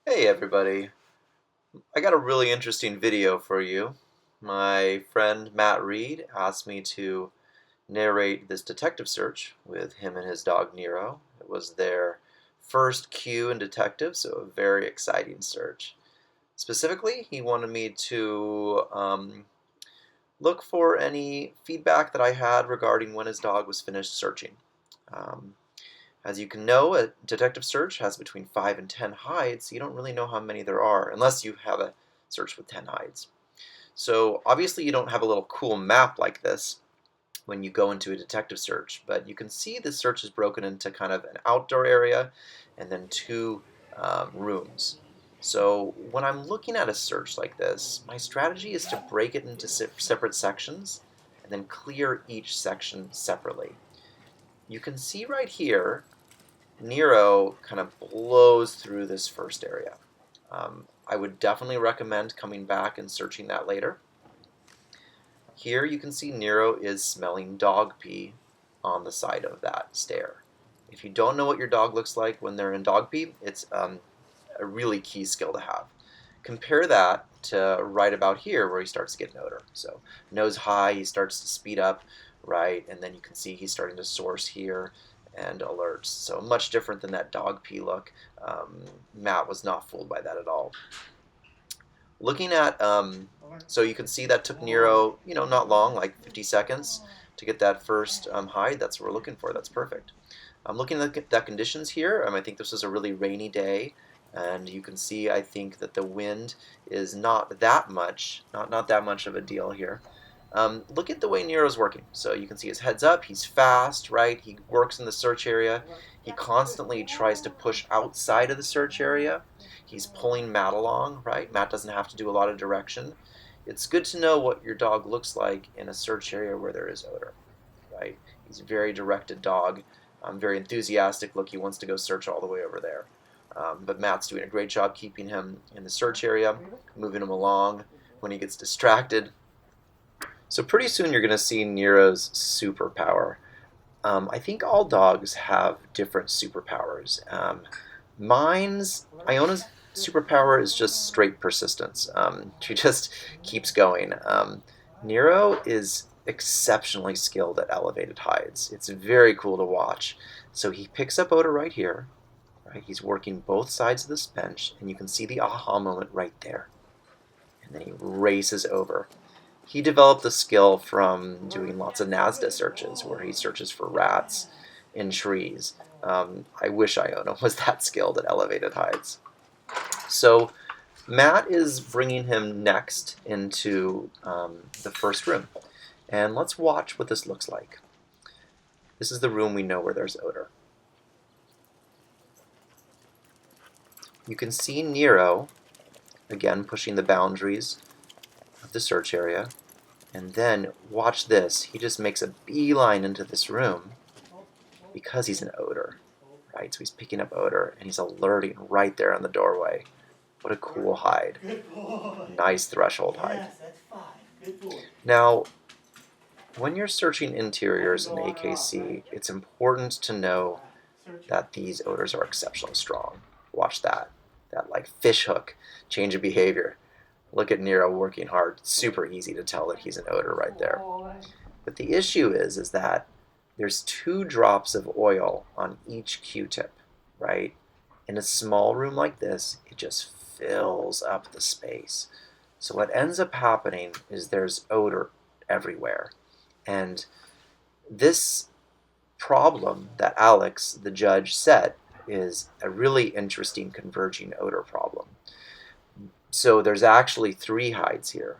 Hey everybody, I got a really interesting video for you. My friend Matt Reed asked me to narrate this detective search with him and his dog Nero. It was their first Q in detective, so a very exciting search. Specifically, he wanted me to look for any feedback that I had regarding when his dog was finished searching. Um, As you can know, a detective search has between 5 and 10 hides, so you don't really know how many there are unless you have a search with 10 hides. So obviously you don't have a little cool map like this when you go into a detective search, but you can see the search is broken into kind of an outdoor area and then two rooms. So when I'm looking at a search like this, my strategy is to break it into separate sections and then clear each section separately. You can see right here Nero kind of blows through this first area. I would definitely recommend coming back and searching that later. Here you can see Nero is smelling dog pee on the side of that stair. If you don't know what your dog looks like when they're in dog pee, it's a really key skill to have. Compare that to right about here where he starts to get an odor. So nose high, he starts to speed up, right? And then you can see he's starting to source here and alerts. So much different than that dog pee look. Matt was not fooled by that at all. Looking at, so you can see that took Nero, not long, like 50 seconds to get that first hide. That's what we're looking for. That's perfect. I'm looking at the conditions here. I think this was a really rainy day, and you can see, I think, that the wind is not that much, not that much of a deal here. Look at the way Nero's working. So you can see his head's up, he's fast, right? He works in the search area. He constantly tries to push outside of the search area. He's pulling Matt along, right? Matt doesn't have to do a lot of direction. It's good to know what your dog looks like in a search area where there is odor, right? He's a very directed dog, very enthusiastic. Look, he wants to go search all the way over there. But Matt's doing a great job keeping him in the search area, moving him along when he gets distracted. So pretty soon you're going to see Nero's superpower. I think all dogs have different superpowers. Iona's superpower is just straight persistence. She just keeps going. Nero is exceptionally skilled at elevated hides. It's very cool to watch. So he picks up odor right here. Right, he's working both sides of this bench, and you can see the aha moment right there. And then he races over. He developed the skill from doing lots of NASDA searches, where he searches for rats in trees. I wish Iona was that skilled at elevated hides. So Matt is bringing him next into the first room. And let's watch what this looks like. This is the room we know where there's odor. You can see Nero, again, pushing the boundaries of the search area. And then, watch this, he just makes a beeline into this room because he's an odor, right? So he's picking up odor and he's alerting right there in the doorway. What a cool hide. Nice threshold hide. Now, when you're searching interiors in AKC, it's important to know that these odors are exceptionally strong. Watch that. That like fish hook change of behavior. Look at Nero working hard. It's super easy to tell that he's an odor right there. But the issue is that there's 2 drops of oil on each Q-tip, right? In a small room like this, it just fills up the space. So what ends up happening is there's odor everywhere. And this problem that Alex, the judge, set is a really interesting converging odor problem. So there's actually 3 hides here.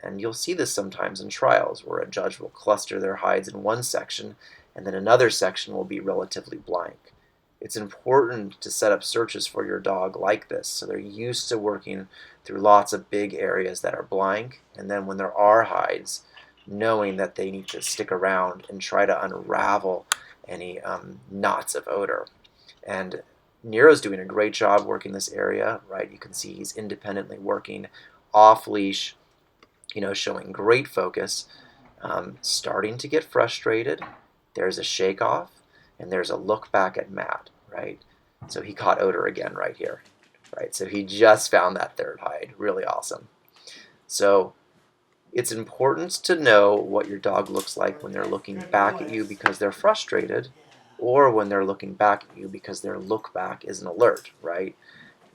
And you'll see this sometimes in trials where a judge will cluster their hides in one section and then another section will be relatively blank. It's important to set up searches for your dog like this so they're used to working through lots of big areas that are blank, and then when there are hides, knowing that they need to stick around and try to unravel any knots of odor. And Nero's doing a great job working this area, right? You can see he's independently working off leash, showing great focus, starting to get frustrated. There's a shake off, and there's a look back at Matt, right? So he caught odor again right here. right? So he just found that third hide. Really awesome. So it's important to know what your dog looks like when they're looking back at you because they're frustrated, or when they're looking back at you because their look back is an alert, right?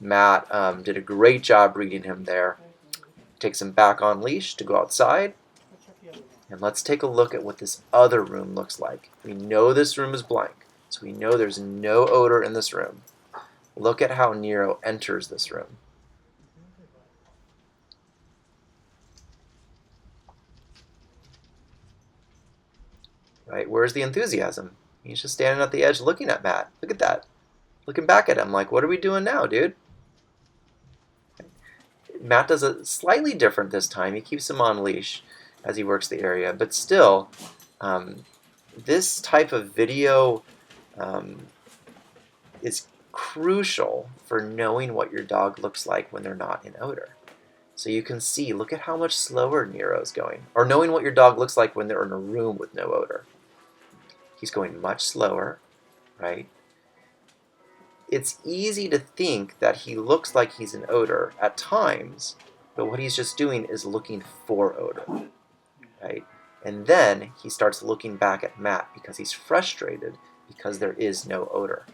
Matt did a great job reading him there. Takes him back on leash to go outside. And let's take a look at what this other room looks like. We know this room is blank, so we know there's no odor in this room. Look at how Nero enters this room. Right? Where's the enthusiasm? He's just standing at the edge looking at Matt. Look at that. Looking back at him like, what are we doing now, dude? Matt does it slightly different this time. He keeps him on leash as he works the area, but still, this type of video is crucial for knowing what your dog looks like when they're not in odor. So you can see, look at how much slower Nero's going, or knowing what your dog looks like when they're in a room with no odor. He's going much slower, right? It's easy to think that he looks like he's in odor at times, but what he's just doing is looking for odor, right? And then he starts looking back at Matt because he's frustrated because there is no odor.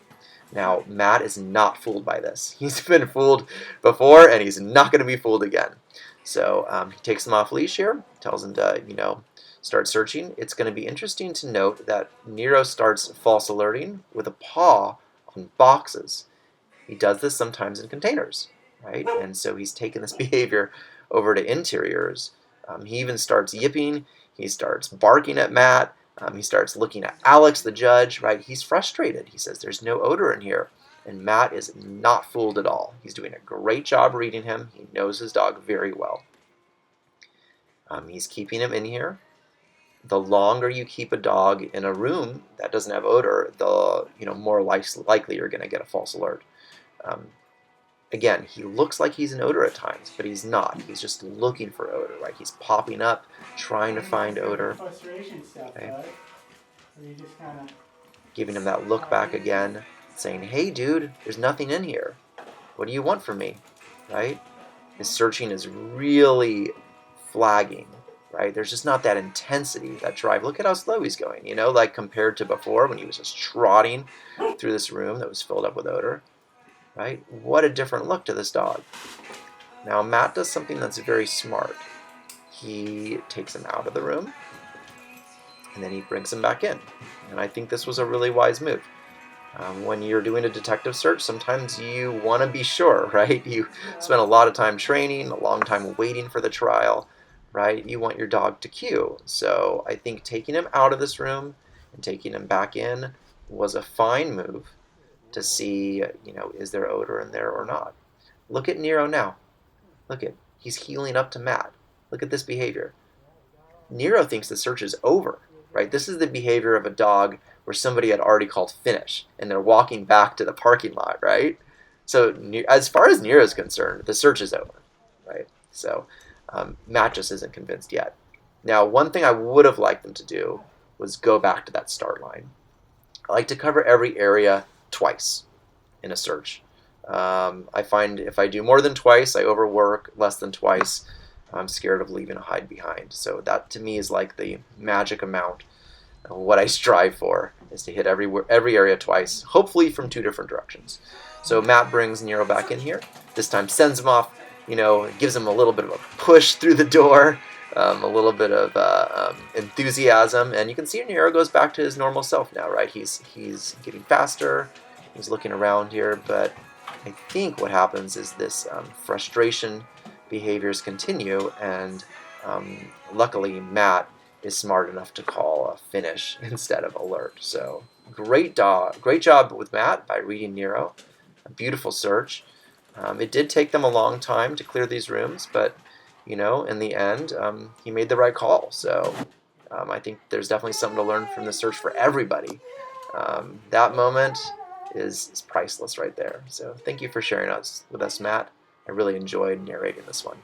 Now, Matt is not fooled by this. He's been fooled before, and he's not going to be fooled again. So he takes him off leash here, tells him to, start searching. It's going to be interesting to note that Nero starts false alerting with a paw on boxes. He does this sometimes in containers, right? And so he's taken this behavior over to interiors. He even starts yipping. He starts barking at Matt. He starts looking at Alex, the judge, right? He's frustrated. He says, there's no odor in here. And Matt is not fooled at all. He's doing a great job reading him. He knows his dog very well. He's keeping him in here. The longer you keep a dog in a room that doesn't have odor, the more likely you're going to get a false alert. Again, he looks like he's in odor at times, but he's not. He's just looking for odor, right? He's popping up, trying to find odor. Okay. Giving him that look back again, saying, hey, dude, there's nothing in here. What do you want from me, right? His searching is really flagging, right? There's just not that intensity, that drive. Look at how slow he's going, like compared to before when he was just trotting through this room that was filled up with odor. Right? What a different look to this dog. Now Matt does something that's very smart. He takes him out of the room and then he brings him back in. And I think this was a really wise move. When you're doing a detective search, sometimes you want to be sure, right? You spend a lot of time training, a long time waiting for the trial, right? You want your dog to cue. So I think taking him out of this room and taking him back in was a fine move to see, is there odor in there or not. Look at Nero now. Look at, he's heeling up to Matt. Look at this behavior. Nero thinks the search is over, right? This is the behavior of a dog where somebody had already called finish, and they're walking back to the parking lot, right? So as far as Nero's concerned, the search is over, right? So Matt just isn't convinced yet. Now, one thing I would have liked them to do was go back to that start line. I like to cover every area twice in a search. I find if I do more than twice, I overwork. Less than twice, I'm scared of leaving a hide behind. So that to me is like the magic amount. What I strive for is to hit every area twice, hopefully from 2 different directions. So Matt brings Nero back in here. This time sends him off, gives him a little bit of a push through the door, a little bit of enthusiasm, and you can see Nero goes back to his normal self now, right? He's getting faster, he's looking around here, but I think what happens is this frustration behaviors continue, and luckily Matt is smart enough to call a finish instead of alert. So great job with Matt by reading Nero. A beautiful search. It did take them a long time to clear these rooms, but in the end, he made the right call. So I think there's definitely something to learn from the search for everybody. That moment is priceless right there. So thank you for sharing with us, Matt. I really enjoyed narrating this one.